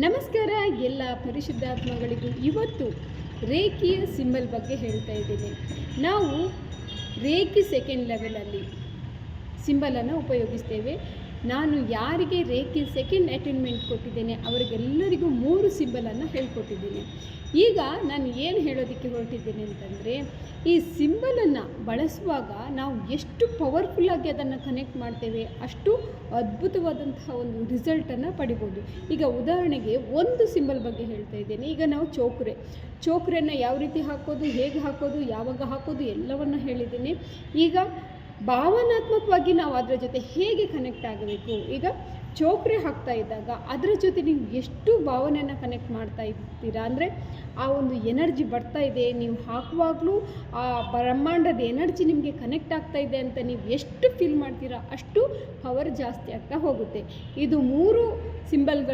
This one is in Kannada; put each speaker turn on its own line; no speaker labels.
ನಮಸ್ಕಾರ ಎಲ್ಲ ಪರಿಶುದ್ಧಾತ್ಮಗಳಿಗೂ. ಇವತ್ತು ರೇಖಿಯ ಸಿಂಬಲ್ ಬಗ್ಗೆ ಹೇಳ್ತಾ ಇದ್ದೀನಿ. ನಾವು ರೇಖಿ ಸೆಕೆಂಡ್ ಲೆವೆಲಲ್ಲಿ ಸಿಂಬಲನ್ನು ಉಪಯೋಗಿಸ್ತೇವೆ. ನಾನು ಯಾರಿಗೆ ರೇಖಿ ಸೆಕೆಂಡ್ ಅಟೈನ್ಮೆಂಟ್ ಕೊಟ್ಟಿದ್ದೇನೆ ಅವರಿಗೆಲ್ಲರಿಗೂ 3 ಸಿಂಬಲನ್ನು ಹೇಳ್ಕೊಟ್ಟಿದ್ದೀನಿ. ಈಗ ನಾನು ಏನು ಹೇಳೋದಕ್ಕೆ ಹೊರಟಿದ್ದೇನೆ ಅಂತಂದರೆ, ಈ ಸಿಂಬಲನ್ನು ಬಳಸುವಾಗ ನಾವು ಎಷ್ಟು ಪವರ್ಫುಲ್ಲಾಗಿ ಅದನ್ನು ಕನೆಕ್ಟ್ ಮಾಡ್ತೇವೆ ಅಷ್ಟು ಅದ್ಭುತವಾದಂತಹ ಒಂದು ರಿಸಲ್ಟನ್ನು ಪಡಿಬೋದು. ಈಗ ಉದಾಹರಣೆಗೆ ಒಂದು ಸಿಂಬಲ್ ಬಗ್ಗೆ ಹೇಳ್ತಾ ಇದ್ದೇನೆ. ಈಗ ನಾವು ಚೋಕ್ರೆಯನ್ನು ಯಾವ ರೀತಿ ಹಾಕೋದು, ಹೇಗೆ ಹಾಕೋದು, ಯಾವಾಗ ಹಾಕೋದು ಎಲ್ಲವನ್ನು ಹೇಳಿದ್ದೀನಿ. ಈಗ ಭಾವನಾತ್ಮಕವಾಗಿ ನಾವು ಅದರ ಜೊತೆ ಹೇಗೆ ಕನೆಕ್ಟ್ ಆಗಬೇಕು. ಈಗ ಚೋಕ್ರೆ ಹಾಕ್ತಾ ಇದ್ದಾಗ ಅದರ ಜೊತೆ ನೀವು ಎಷ್ಟು ಭಾವನೆಯನ್ನು ಕನೆಕ್ಟ್ ಮಾಡ್ತಾ ಇರ್ತೀರಾ ಅಂದರೆ, ಆ ಒಂದು ಎನರ್ಜಿ ಬರ್ತಾ ಇದೆ, ನೀವು ಹಾಕುವಾಗಲೂ ಆ ಬ್ರಹ್ಮಾಂಡದ ಎನರ್ಜಿ ನಿಮಗೆ ಕನೆಕ್ಟ್ ಆಗ್ತಾ ಇದೆ ಅಂತ ನೀವು ಎಷ್ಟು ಫೀಲ್ ಮಾಡ್ತೀರಾ ಅಷ್ಟು ಪವರ್ ಜಾಸ್ತಿ ಆಗ್ತಾ ಹೋಗುತ್ತೆ. ಇದು 3 ಸಿಂಬಲ್ಗಳು